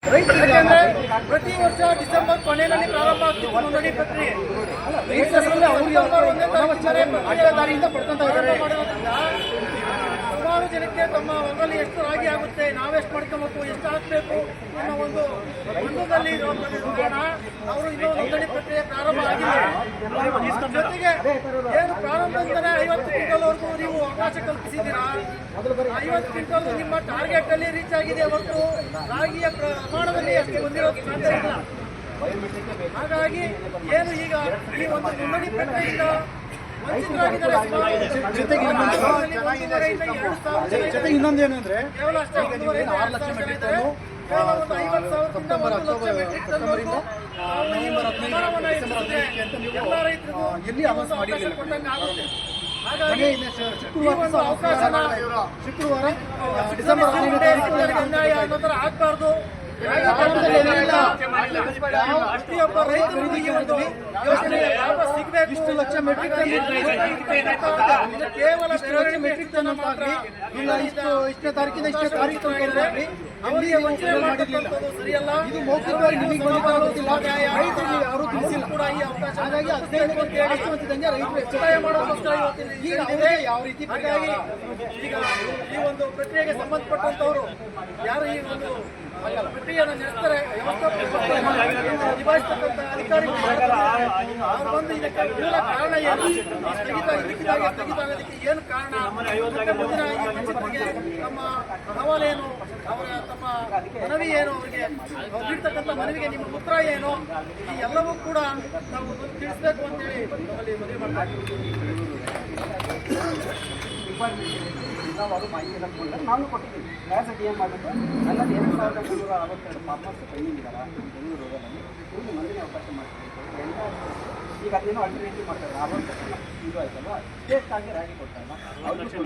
ಯಾಕೆಂದ್ರೆ ಪ್ರತಿ ವರ್ಷ ಡಿಸೆಂಬರ್ ಕೊನೆಯಲ್ಲಿ ಪ್ರಾರಂಭ ಆಗ್ತಿತ್ತು ನೋಂದಣಿ ಪ್ರಕ್ರಿಯೆ. ಡಿಸೆಂಬರ್ 1ನೇ ತಾರೀಕಿಂದ ಮಾಡಿರೋದ್ರಿಂದ ಸುಮಾರು ಜನಕ್ಕೆ ತಮ್ಮ ಹೊಲದಲ್ಲಿ ಎಷ್ಟು ರಾಗಿ ಆಗುತ್ತೆ, ನಾವೆಷ್ಟು ಮಾಡ್ಕೊಬೇಕು, ಎಷ್ಟು ಹಾಕಬೇಕು ಅನ್ನೋ ಒಂದು ಗೊಂದಲದಲ್ಲಿ ಕಾರಣ ಅವರು ಇನ್ನೂ ನೋಂದಣಿ ಪ್ರಕ್ರಿಯೆ ಪ್ರಾರಂಭ ಆಗಿಲ್ಲ. ಜೊತೆಗೆ ಏನು ಪ್ರಾರಂಭದಿಂದಲೇ 50 ಕ್ವಿಂಟಲ್ವರೆಗೂ ನೀವು ಅವಕಾಶ ಕಲ್ಪಿಸಿದ್ದೀರಾ. 50 ಕ್ವಿಂಟಲ್ ನಿಮ್ಮ ಟಾರ್ಗೆಟ್ ಅಲ್ಲಿ ರೀಚ್ ಆಗಿದೆ ಹೊರತು ರಾಗಿಯ ಪ್ರಮಾಣದಲ್ಲಿ ಅಷ್ಟು ಬಂದಿರೋದು ಸಾಧ್ಯ ಇಲ್ಲ. ಹಾಗಾಗಿ ಏನು ಈಗ ಈ ಒಂದು ನೋಂದಣಿ ಪ್ರಕ್ರಿಯೆಯಿಂದ ಜೊತೆಗೆ ಇನ್ನೊಂದೇನು ಅಂದ್ರೆ ಕೇವಲ ಅಷ್ಟೇ 6 lakh metric ton September October ಇಂದ ನವೆಂಬರ್ 15 ಡಿಸೆಂಬರ್ 15 ಎಲ್ಲ ರೈತರಿಗೂ ಎಲ್ಲಿ ಅನೌನ್ಸ್ ಮಾಡಿರಲಿಲ್ಲ. ಹಾಗಾಗಿ ಶುಕ್ರವಾರ ಡಿಸೆಂಬರ್ 15 ಅನ್ಯಾಯ ಅನ್ನೋ ಥರ ಆಗ್ಬಾರ್ದು. ಪ್ರತಿಯೊಬ್ಬ ರೈತರಿಗೂ ಈ ಒಂದು ಯೋಜನೆಯ ಲಾಭ ಸಿಗಬೇಕು. ಇಷ್ಟು ಲಕ್ಷ ಮೆಟ್ರಿಕ್ ಟನ್ ಕೇವಲ ಮೆಟ್ರಿಕ್ ಟನ್ ಅಂತ ಆಗಲಿ ಇಲ್ಲ ಇಷ್ಟನೇ ತಾರೀಕಿಂದ ಇಷ್ಟೇ ತಾರೀಕು ಅವರಿಗೆ ವಂಚನೆ ಮಾಡಿರಲಿಲ್ಲ. ಸರಿಯಲ್ಲ. ಇದು ಮೌಖಿಕವಾಗಿ ನಿಮಗೆ ಗೊತ್ತಿಲ್ಲ, ರೈತರಿಗೆ ಯಾರು ತಿಳಿಸಿಲ್ಲ ಕೂಡ ಈ ಅವಕಾಶ. ಹಾಗಾಗಿ 15 ಅಂತಿದ್ದಂಗೆ ರೈತರು ಒತ್ತಾಯ ಮಾಡೋದಕ್ಕೋಸ್ಕರ ಈಗ ಅವರೇ ಯಾವ ರೀತಿ ಹಾಗಾಗಿ ಈಗ ಈ ಒಂದು ಪ್ರಕ್ರಿಯೆಗೆ ಸಂಬಂಧಪಟ್ಟಂತವರು ಯಾರು ಈ ಒಂದು ಪ್ರಕ್ರಿಯೆಯನ್ನು ನಡೆಸ್ತಾರೆ ನಿಭಾಯಿಸತಕ್ಕಂಥ ಅಧಿಕಾರಿಗಳು ಅವ್ರು ಬಂದು ಇದಕ್ಕೆ ಮೂಲ ಕಾರಣ ಏನು, ಸ್ಥಗಿತ ಆಗೋದಕ್ಕೆ ಏನು ಕಾರಣ, ಮುಂದಿನ ನಮ್ಮ ಅಹವಾಲು ಏನು, ಅವರ ತಮ್ಮ ಮನವಿ ಏನು, ಅವರಿಗೆ ನೀಡ್ತಕ್ಕಂಥ ಮನವಿಗೆ ನಿಮ್ಮ ಉತ್ತರ ಏನು, ಈ ಎಲ್ಲವೂ ಕೂಡ ನಾವು ತಿಳಿಸಬೇಕು ಅಂತೇಳಿ ನಮ್ಮಲ್ಲಿ ಮನವಿ ಮಾಡ್ತಾ ಅವರು ಮಾಹಿತಿಯನ್ನು ಕೊಟ್ಟರೆ ನಾನು ಕೊಟ್ಟಿದ್ದೀನಿ. ನ್ಯಾಯಸಭೆ ಏನು ಮಾಡಬೇಕು ನನ್ನಲ್ಲಿ 2362 ಫಾರ್ಮರ್ಸ್ ಟ್ರೈನಿಂಗ್ ಇದ್ದಾರೆ ಬೆಂಗಳೂರು ರೋಡಲ್ಲಿ. ಇವ್ರಿಗೆ ಮಂದಿನ ಅವಕಾಶ ಮಾಡ್ತಿದ್ದೀವಿ. ಈಗ ಅದೇನೋ ಅಲ್ಟರ್ನೇಟಿವ್ ಮಾಡ್ತಾರೆ. 60% ಇದು ಆಯ್ತಲ್ವ, ಟೇಸ್ಟ್ ಆಗಿ ರಾಗಿ ಕೊಡ್ತಾರಲ್ಲ ಅವ್ರಿಗೆ